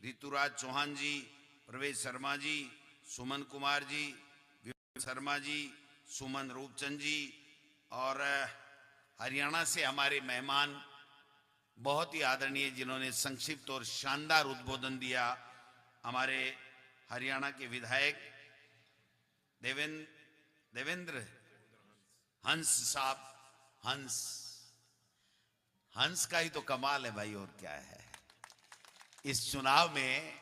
ऋतुराज चौहान जी, प्रवेश शर्मा जी, सुमन कुमार जी, विवेक शर्मा जी, सुमन रूपचंद जी और हरियाणा से हमारे मेहमान बहुत ही आदरणीय जिन्होंने संक्षिप्त और शानदार उद्बोधन दिया, हमारे हरियाणा के विधायक देवेंद्र हंस साहब। हंस का ही तो कमाल है भाई, और क्या है। इस चुनाव में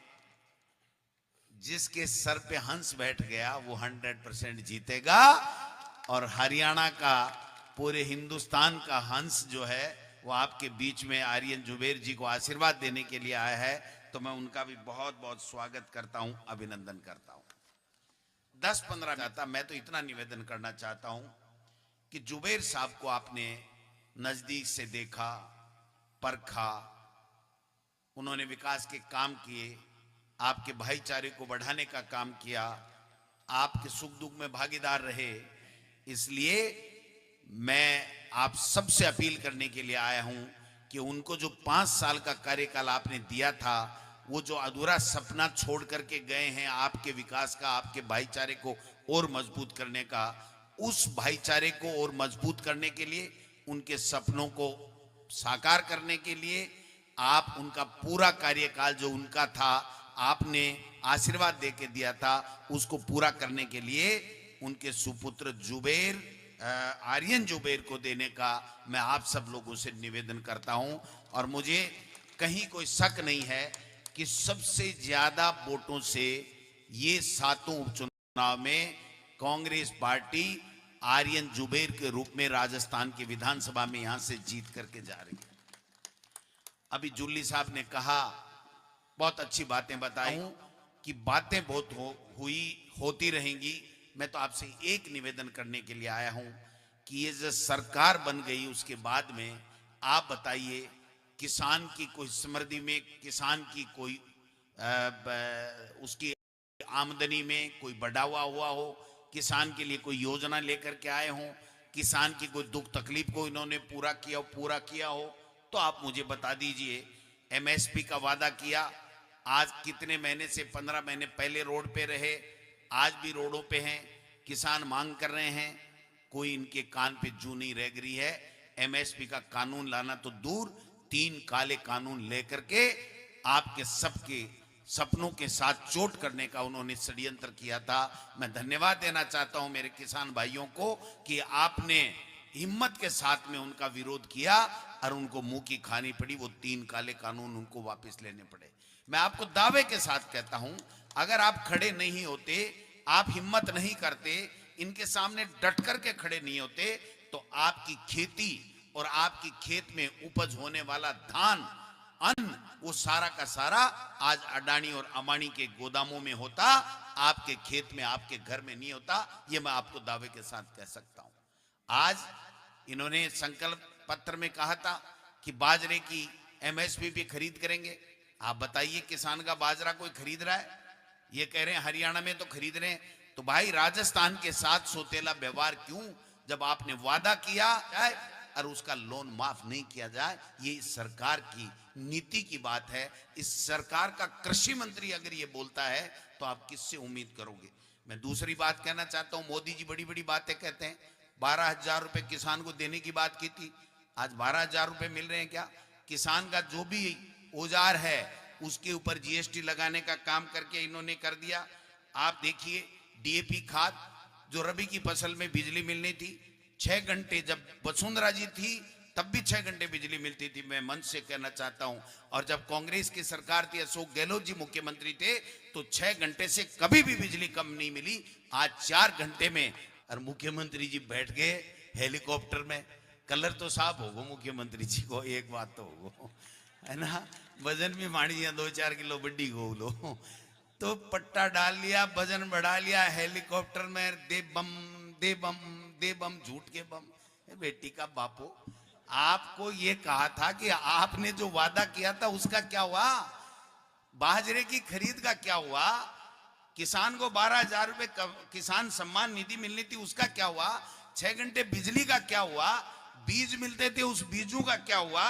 जिसके सर पे हंस बैठ गया वो 100% जीतेगा, और हरियाणा का, पूरे हिंदुस्तान का हंस जो है वो आपके बीच में आर्यन जुबेर जी को आशीर्वाद देने के लिए आया है। तो मैं उनका भी बहुत बहुत स्वागत करता हूं, अभिनंदन करता हूं। 10-15 मिनट मैं तो इतना निवेदन करना चाहता हूं कि जुबेर साहब को आपने नजदीक से देखा, परखा, उन्होंने विकास के काम किए, आपके भाईचारे को बढ़ाने का काम किया, आपके सुख दुख में भागीदार रहे। इसलिए मैं आप सबसे अपील करने के लिए आया हूं कि उनको जो 5 साल का कार्यकाल आपने दिया था, वो जो अधूरा सपना छोड़ करके गए हैं आपके विकास का, आपके भाईचारे को और मजबूत करने का, उस भाईचारे को और मजबूत करने के लिए, उनके सपनों को साकार करने के लिए आप उनका पूरा कार्यकाल जो उनका था, आपने आशीर्वाद देके दिया था, उसको पूरा करने के लिए उनके सुपुत्र जुबेर, आर्यन जुबेर को देने का मैं आप सब लोगों से निवेदन करता हूं। और मुझे कहीं कोई शक नहीं है कि सबसे ज्यादा वोटों से ये 7 उपचुनाव में कांग्रेस पार्टी आर्यन जुबेर के रूप में राजस्थान की विधानसभा में यहां से जीत करके जा रही है। अभी जुल्ली साहब ने कहा, बहुत अच्छी बातें बताई कि बातें बहुत होती रहेंगी। मैं तो आपसे एक निवेदन करने के लिए आया हूं कि ये जो सरकार बन गई उसके बाद में आप बताइए, किसान की कोई समृद्धि में, किसान की कोई उसकी आमदनी में कोई बढ़ावा हुआ हो, किसान के लिए कोई योजना लेकर के आए हों, किसान की कोई दुख तकलीफ को इन्होंने पूरा किया हो, तो आप मुझे बता दीजिए। एमएसपी का वादा किया, आज कितने महीने से, 15 महीने पहले रोड पे रहे, आज भी रोडों पे हैं, किसान मांग कर रहे हैं, कोई इनके कान पे जू नहीं रह गई है। एमएसपी का कानून लाना तो दूर, 3 काले कानून लेकर के आपके सबके सपनों के साथ चोट करने का उन्होंने षड्यंत्र किया था। मैं धन्यवाद देना चाहता हूं मेरे किसान भाइयों को कि आपने हिम्मत के साथ में उनका विरोध किया और उनको मुंह की खानी पड़ी, वो 3 काले कानून उनको वापस लेने पड़े। मैं आपको दावे के साथ कहता हूं, अगर आप खड़े नहीं होते, आप हिम्मत नहीं करते, इनके सामने डट करके खड़े नहीं होते, तो आपकी खेती और आपकी खेत में उपज होने वाला धान, अन्न, वो सारा का सारा आज अडानी और अंबानी के गोदामों में होता, आपके खेत में, आपके घर में नहीं होता। ये मैं आपको दावे के साथ कह सकता हूं। आज इन्होंने संकल्प पत्र में कहा था कि बाजरे की एमएसपी भी खरीद करेंगे। आप बताइए, किसान का बाजरा कोई खरीद रहा है? ये कह रहे हैं हरियाणा में तो खरीद रहे हैं, तो भाई राजस्थान के साथ सौतेला व्यवहार क्यों? जब आपने वादा किया जाए और उसका लोन माफ नहीं किया जाए, ये इस सरकार की नीति की बात है। इस सरकार का कृषि मंत्री अगर ये बोलता है तो आप किससे उम्मीद करोगे? मैं दूसरी बात कहना चाहता हूं, मोदी जी बड़ी बड़ी बातें कहते हैं। 12,000 रुपए किसान को देने की बात की थी, आज 12,000 रुपए मिल रहे हैं क्या? किसान का जो भी औजार है उसके ऊपर जीएसटी लगाने का काम करके इन्होंने कर दिया। आप देखिए, डीएपी खाद जो रबी की फसल में बिजली मिलनी थी 6 घंटे, जब वसुंधरा जी थी तब भी 6 घंटे बिजली मिलती थी, मैं मंच से कहना चाहता हूं। और जब कांग्रेस की सरकार थी, अशोक गहलोत जी मुख्यमंत्री थे, तो 6 घंटे से कभी भी बिजली कम नहीं मिली। आज 4 घंटे में, और मुख्यमंत्री जी बैठ गए हेलीकॉप्टर में। कलर तो साफ होगो मुख्यमंत्री जी को, एक बात तो होगो, है ना, वजन भी मानी 2-4 किलो बड्डी गो लो, तो पट्टा डाल लिया, वजन बढ़ा लिया, हेलीकॉप्टर में दे बम दे बम दे बम, झूठ के बम। बेटी का बापो, आपको ये कहा था कि आपने जो वादा किया था उसका क्या हुआ? बाजरे की खरीद का क्या हुआ? किसान को 12,000 रुपए किसान सम्मान निधि मिलनी थी, उसका क्या हुआ? 6 घंटे बिजली का क्या हुआ? बीज मिलते थे, उस बीजों का क्या हुआ?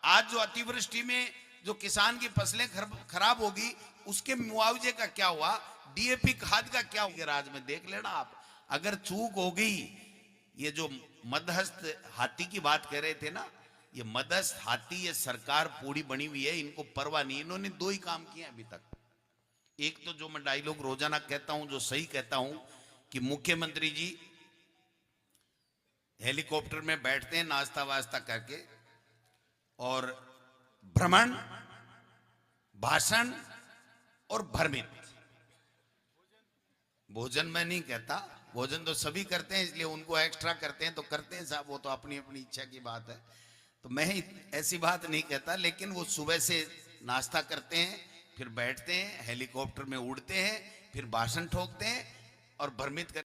आज जो अतिवृष्टि में जो किसान की फसलें खराब होगी उसके मुआवजे का क्या हुआ, डीएपी खाद का क्या होगा, राज में देख लेना आप। अगर चूक हो गई, ये जो मध्यस्थ हाथी की बात कर रहे थे ना, ये मध्यस्थ हाथी, ये सरकार पूरी बनी हुई है, इनको परवाह नहीं। इन्होंने दो ही काम किए अभी तक। एक तो जो मैं डायलॉग रोजाना कहता हूं, जो सही कहता हूं, कि मुख्यमंत्री जी हेलीकॉप्टर में बैठते हैं नाश्ता वास्ता करके, और भ्रमण, भाषण और भ्रमित। भोजन मैं नहीं कहता, भोजन तो सभी करते हैं, इसलिए उनको एक्स्ट्रा करते हैं तो करते हैं साहब, वो तो अपनी अपनी इच्छा की बात है। तो मैं ऐसी बात नहीं कहता, लेकिन वो सुबह से नाश्ता करते हैं, फिर बैठते हैं, हेलीकॉप्टर में उड़ते हैं, फिर भाषण ठोकते हैं और भ्रमित